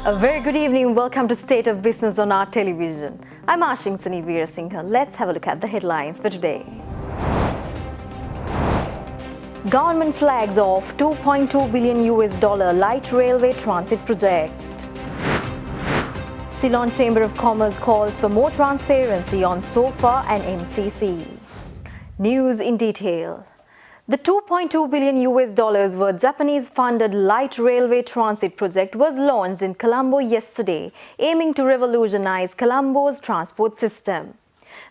A very good evening. Welcome to State of Business on our television. I'm Ashing Sani Veerasinghe. Let's have a look at the headlines for today. Government flags off $2.2 billion light railway transit project. Ceylon Chamber of Commerce calls for more transparency on SOFA and MCC. News in detail. The $2.2 billion worth Japanese-funded light railway transit project was launched in Colombo yesterday, aiming to revolutionize Colombo's transport system.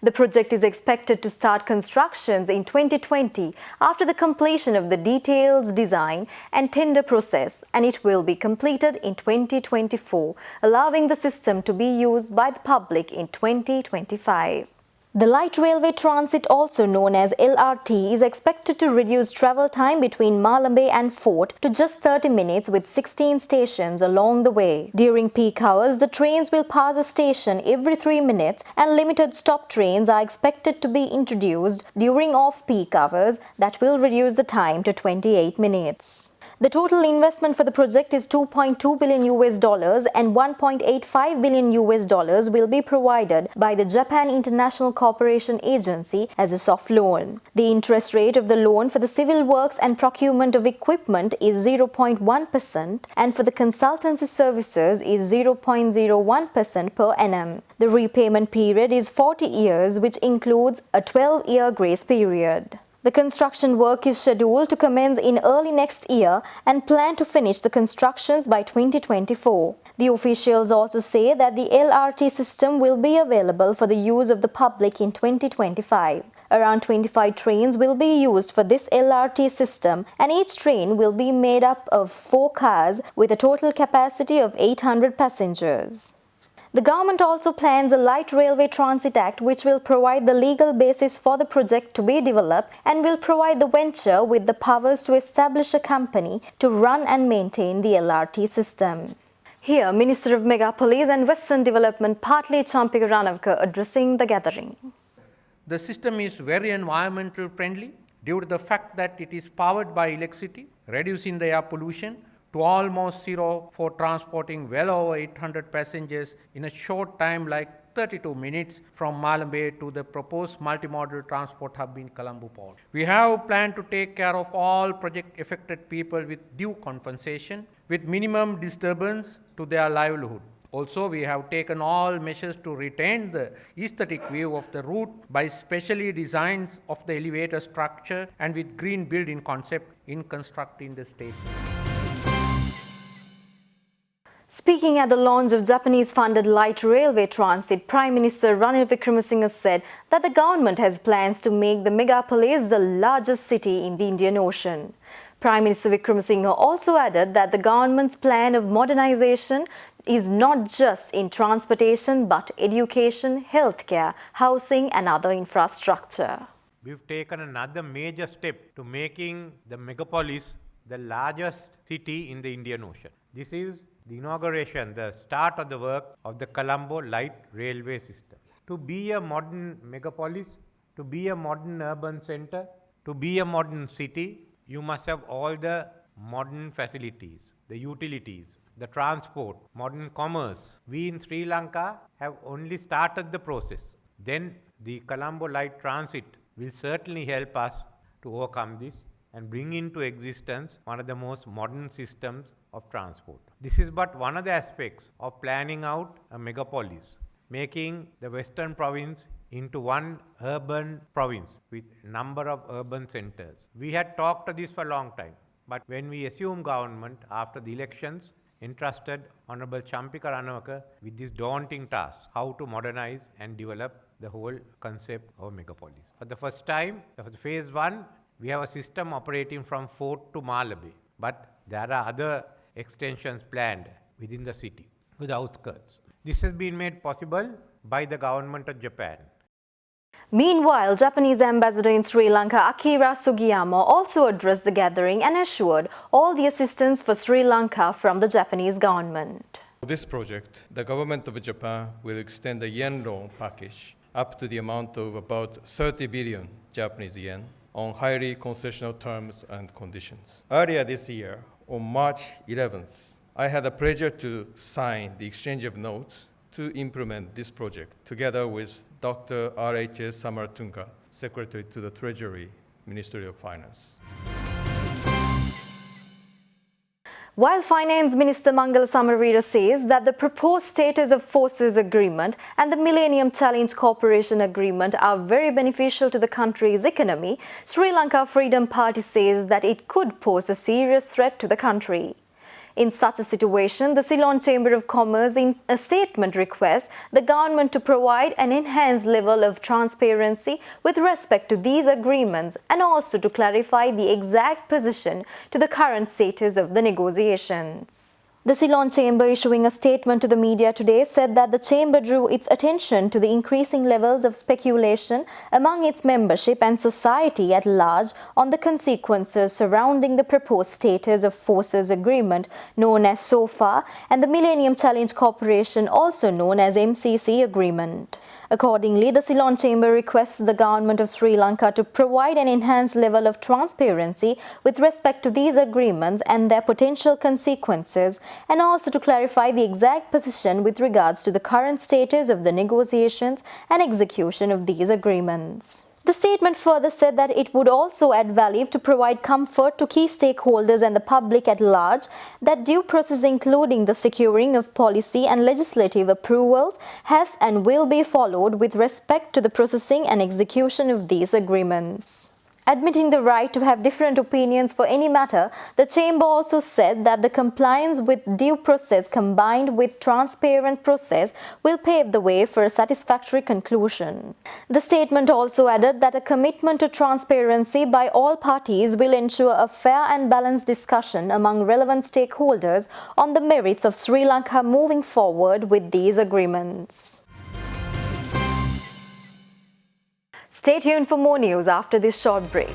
The project is expected to start constructions in 2020 after the completion of the details, design and tender process, and it will be completed in 2024, allowing the system to be used by the public in 2025. The light railway transit, also known as LRT, is expected to reduce travel time between Malambe and Fort to just 30 minutes with 16 stations along the way. During peak hours, the trains will pass a station every 3 minutes and limited stop trains are expected to be introduced during off-peak hours that will reduce the time to 28 minutes. The total investment for the project is $2.2 billion and $1.85 billion will be provided by the Japan International Cooperation Agency as a soft loan. The interest rate of the loan for the civil works and procurement of equipment is 0.1% and for the consultancy services is 0.01% per annum. The repayment period is 40 years, which includes a 12-year grace period. The construction work is scheduled to commence in early next year and plan to finish the constructions by 2024. The officials also say that the LRT system will be available for the use of the public in 2025. Around 25 trains will be used for this LRT system, and each train will be made up of 4 cars with a total capacity of 800 passengers. The government also plans a Light Railway Transit Act which will provide the legal basis for the project to be developed and will provide the venture with the powers to establish a company to run and maintain the LRT system. Here, Minister of Megapolis and Western Development Partly Champika Ranavka addressing the gathering. The system is very environmental friendly due to the fact that it is powered by electricity, reducing the air pollution to almost zero for transporting well over 800 passengers in a short time like 32 minutes from Malambe to the proposed multimodal transport hub in Colombo Port. We have planned to take care of all project affected people with due compensation with minimum disturbance to their livelihood. Also, we have taken all measures to retain the aesthetic view of the route by specially designs of the elevator structure and with green building concept in constructing the station. Speaking at the launch of Japanese-funded light railway transit, Prime Minister Ranil Wickremesinghe said that the government has plans to make the megapolis the largest city in the Indian Ocean. Prime Minister Wickremesinghe also added that the government's plan of modernization is not just in transportation but education, healthcare, housing and other infrastructure. We've taken another major step to making the megapolis the largest city in the Indian Ocean. This is the inauguration, the start of the work of the Colombo Light Railway System. To be a modern megapolis, to be a modern urban center, to be a modern city, you must have all the modern facilities, the utilities, the transport, modern commerce. We in Sri Lanka have only started the process. Then the Colombo Light Transit will certainly help us to overcome this and bring into existence one of the most modern systems of transport. This is but one of the aspects of planning out a megapolis, making the Western province into one urban province with a number of urban centers. We had talked of this for a long time, but when we assumed government after the elections, entrusted Honorable Champika Ranavka with this daunting task, how to modernize and develop the whole concept of megapolis. For the first time, for the phase 1, we have a system operating from Fort to Malambe, but there are other extensions planned within the city, with the outskirts. This has been made possible by the government of Japan. Meanwhile, Japanese ambassador in Sri Lanka Akira Sugiyama also addressed the gathering and assured all the assistance for Sri Lanka from the Japanese government. For this project, the government of Japan will extend the yen loan package up to the amount of about 30 billion Japanese yen on highly concessional terms and conditions. Earlier this year, on March 11th, I had the pleasure to sign the exchange of notes to implement this project together with Dr. R.H.S. Samaratunga, Secretary to the Treasury, Ministry of Finance. While Finance Minister Mangala Samaraweera says that the proposed Status of Forces Agreement and the Millennium Challenge Cooperation Agreement are very beneficial to the country's economy, Sri Lanka Freedom Party says that it could pose a serious threat to the country. In such a situation, the Ceylon Chamber of Commerce in a statement requests the government to provide an enhanced level of transparency with respect to these agreements and also to clarify the exact position to the current status of the negotiations. The Ceylon Chamber, issuing a statement to the media today, said that the Chamber drew its attention to the increasing levels of speculation among its membership and society at large on the consequences surrounding the proposed Status of Forces Agreement, known as SOFA, and the Millennium Challenge Cooperation, also known as MCC Agreement. Accordingly, the Ceylon Chamber requests the government of Sri Lanka to provide an enhanced level of transparency with respect to these agreements and their potential consequences, and also to clarify the exact position with regards to the current status of the negotiations and execution of these agreements. The statement further said that it would also add value to provide comfort to key stakeholders and the public at large that due process, including the securing of policy and legislative approvals, has and will be followed with respect to the processing and execution of these agreements. Admitting the right to have different opinions for any matter, the Chamber also said that the compliance with due process combined with transparent process will pave the way for a satisfactory conclusion. The statement also added that a commitment to transparency by all parties will ensure a fair and balanced discussion among relevant stakeholders on the merits of Sri Lanka moving forward with these agreements. Stay tuned for more news after this short break.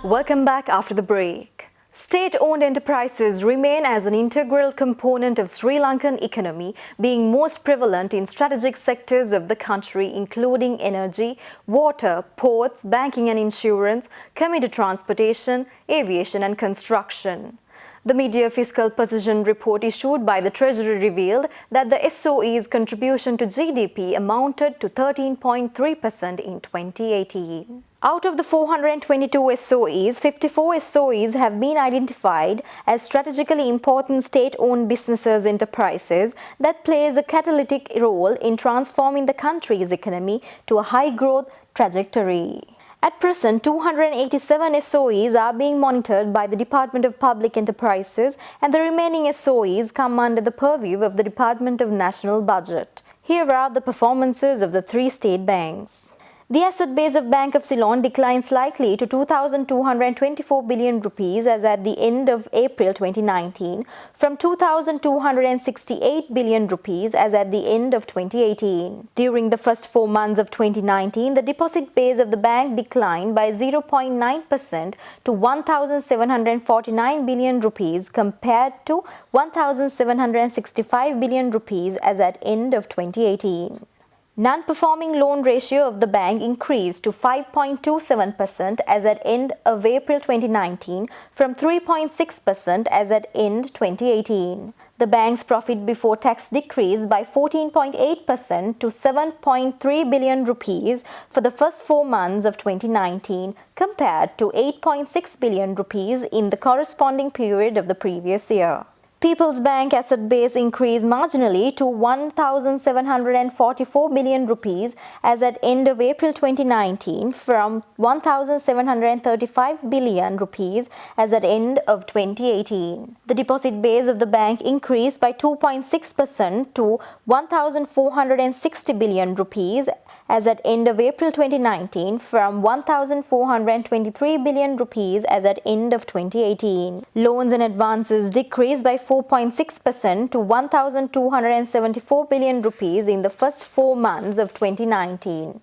Welcome back after the break. State-owned enterprises remain as an integral component of Sri Lankan economy, being most prevalent in strategic sectors of the country including energy, water, ports, banking and insurance, commuter transportation, aviation and construction. The mid-year fiscal position report issued by the Treasury revealed that the SOE's contribution to GDP amounted to 13.3% in 2018. Out of the 422 SOEs, 54 SOEs have been identified as strategically important state-owned businesses enterprises that plays a catalytic role in transforming the country's economy to a high-growth trajectory. At present, 287 SOEs are being monitored by the Department of Public Enterprises, and the remaining SOEs come under the purview of the Department of National Budget. Here are the performances of the three state banks. The asset base of Bank of Ceylon declined slightly to 2,224 billion rupees as at the end of April 2019 from 2,268 billion rupees as at the end of 2018. During the first 4 months of 2019, the deposit base of the bank declined by 0.9% to 1,749 billion rupees compared to 1,765 billion rupees as at end of 2018. Non-performing loan ratio of the bank increased to 5.27% as at end of April 2019 from 3.6% as at end 2018. The bank's profit before tax decreased by 14.8% to 7.3 billion rupees for the first 4 months of 2019 compared to 8.6 billion rupees in the corresponding period of the previous year. People's Bank asset base increased marginally to 1,744 billion rupees as at end of April 2019 from 1,735 billion rupees as at end of 2018. The deposit base of the bank increased by 2.6% to 1,460 billion rupees as at end of April 2019 from 1,423 billion rupees as at end of 2018. Loans and advances decreased by 4.6% to 1,274 billion rupees in the first 4 months of 2019.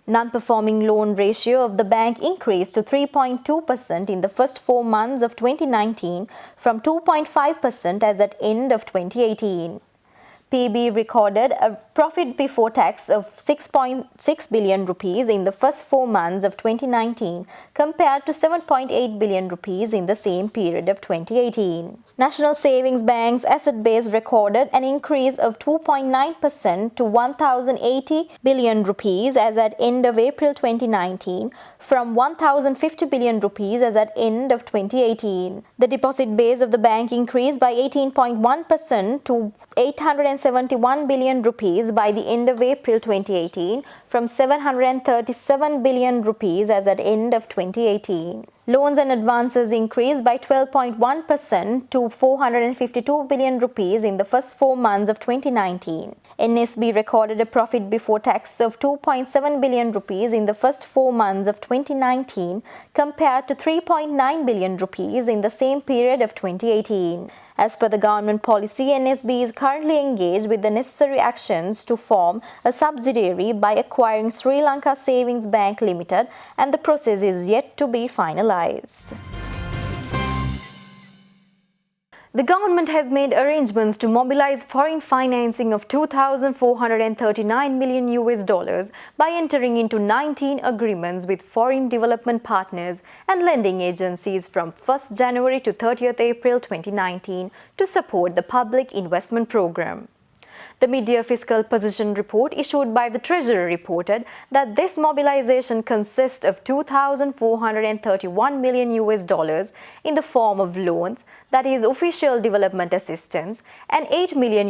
Non-performing loan ratio of the bank increased to 3.2% in the first 4 months of 2019 from 2.5% as at end of 2018. PB recorded a profit before tax of 6.6 billion rupees in the first 4 months of 2019 compared to 7.8 billion rupees in the same period of 2018. National Savings Bank's asset base recorded an increase of 2.9% to 1,080 billion rupees as at end of April 2019 from 1,050 billion rupees as at end of 2018. The deposit base of the bank increased by 18.1% to 871 billion rupees by the end of April 2018 from 737 billion rupees as at end of 2018. Loans and advances increased by 12.1% to 452 billion rupees in the first 4 months of 2019. NSB recorded a profit before tax of 2.7 billion rupees in the first 4 months of 2019 compared to 3.9 billion rupees in the same period of 2018. As per the government policy, NSB is currently engaged with the necessary actions to form a subsidiary by acquiring Sri Lanka Savings Bank Limited, and the process is yet to be finalized. The government has made arrangements to mobilize foreign financing of $2,439 million by entering into 19 agreements with foreign development partners and lending agencies from 1st January to 30th April 2019 to support the public investment program. The mid-year fiscal position report issued by the Treasury reported that this mobilization consists of $2,431 million in the form of loans, that is official development assistance, and $8 million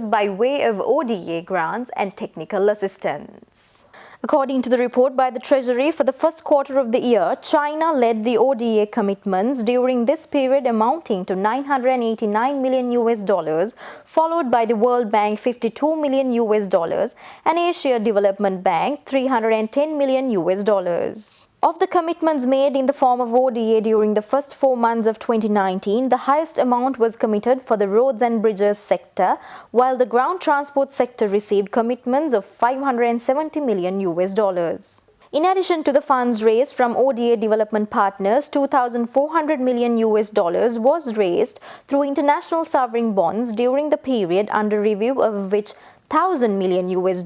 by way of ODA grants and technical assistance. According to the report by the Treasury, for the first quarter of the year, China led the ODA commitments during this period amounting to $989 million, followed by the World Bank $52 million and Asia Development Bank $310 million. Of the commitments made in the form of ODA during the first 4 months of 2019, the highest amount was committed for the roads and bridges sector, while the ground transport sector received commitments of $570 million. In addition to the funds raised from ODA development partners, $2,400 million was raised through international sovereign bonds during the period under review, of which $1,000 million was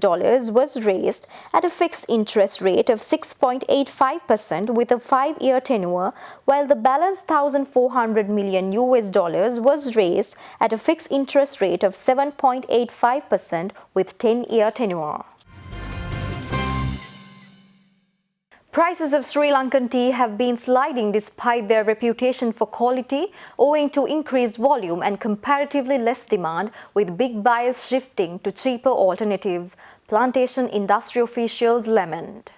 raised at a fixed interest rate of 6.85% with a 5-year tenure, while the balance $1,400 million was raised at a fixed interest rate of 7.85% with 10-year tenure. Prices of Sri Lankan tea have been sliding despite their reputation for quality, owing to increased volume and comparatively less demand, with big buyers shifting to cheaper alternatives, plantation industry officials lament.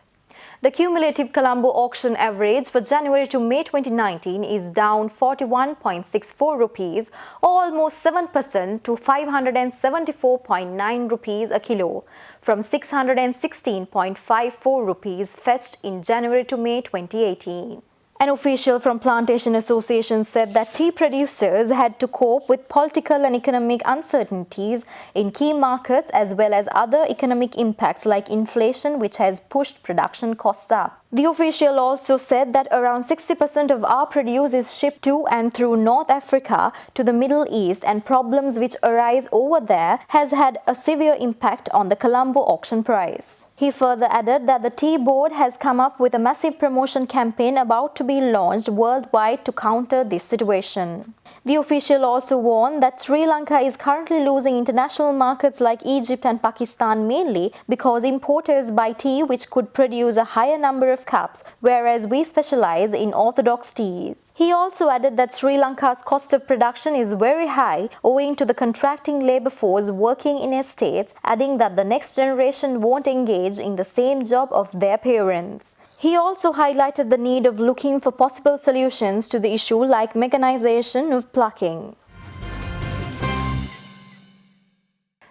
The cumulative Colombo auction average for January to May 2019 is down 41.64 rupees, or almost 7% to 574.9 rupees a kilo, from 616.54 rupees fetched in January to May 2018. An official from Plantation Association said that tea producers had to cope with political and economic uncertainties in key markets, as well as other economic impacts like inflation, which has pushed production costs up. The official also said that around 60% of our produce is shipped to and through North Africa to the Middle East, and problems which arise over there has had a severe impact on the Colombo auction price. He further added that the tea board has come up with a massive promotion campaign about to be launched worldwide to counter this situation. The official also warned that Sri Lanka is currently losing international markets like Egypt and Pakistan, mainly because importers buy tea which could produce a higher number of cups, whereas we specialize in orthodox teas. He also added that Sri Lanka's cost of production is very high owing to the contracting labor force working in estates, adding that the next generation won't engage in the same job of their parents. He also highlighted the need of looking for possible solutions to the issue like mechanization of plucking.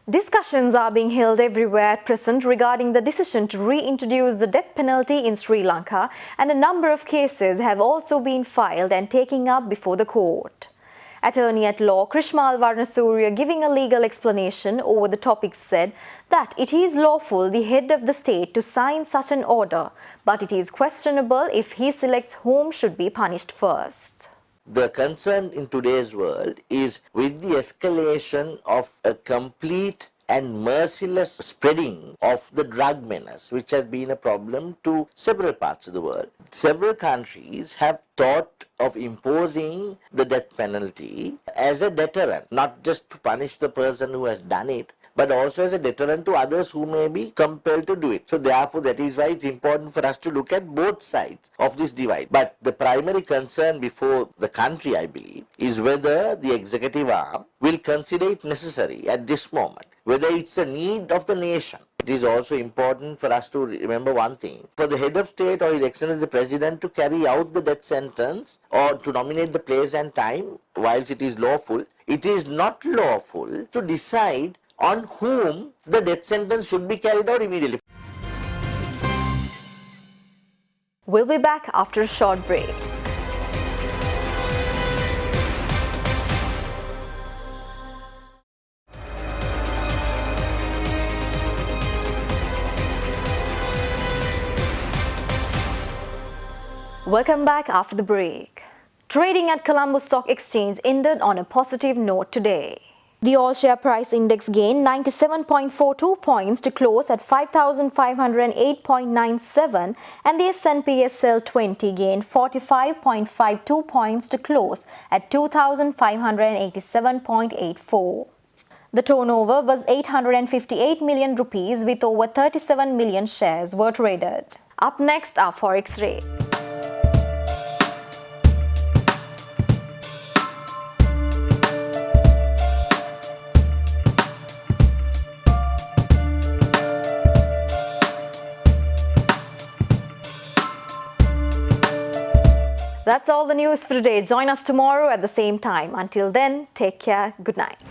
Discussions are being held everywhere at present regarding the decision to reintroduce the death penalty in Sri Lanka, and a number of cases have also been filed and taken up before the court. Attorney at law Krishmal Varnasurya, giving a legal explanation over the topic, said that it is lawful the head of the state to sign such an order, but it is questionable if he selects whom should be punished first. The concern in today's world is with the escalation of a complete and merciless spreading of the drug menace, which has been a problem to several parts of the world. Several countries have thought of imposing the death penalty as a deterrent, not just to punish the person who has done it, but also as a deterrent to others who may be compelled to do it. So therefore, that is why it's important for us to look at both sides of this divide. But the primary concern before the country, I believe, is whether the executive arm will consider it necessary at this moment, whether it's a need of the nation. It is also important for us to remember one thing. For the head of state or His Excellency the President to carry out the death sentence or to nominate the place and time, whilst it is lawful, it is not lawful to decide on whom the death sentence should be carried out immediately. We'll be back after a short break. Welcome back after the break. Trading at Colombo Stock Exchange ended on a positive note today. The all-share price index gained 97.42 points to close at 5,508.97, and the S&P SL 20 gained 45.52 points to close at 2,587.84. The turnover was 858 million rupees, with over 37 million shares were traded. Up next are forex rates. That's all the news for today. Join us tomorrow at the same time. Until then, take care. Good night.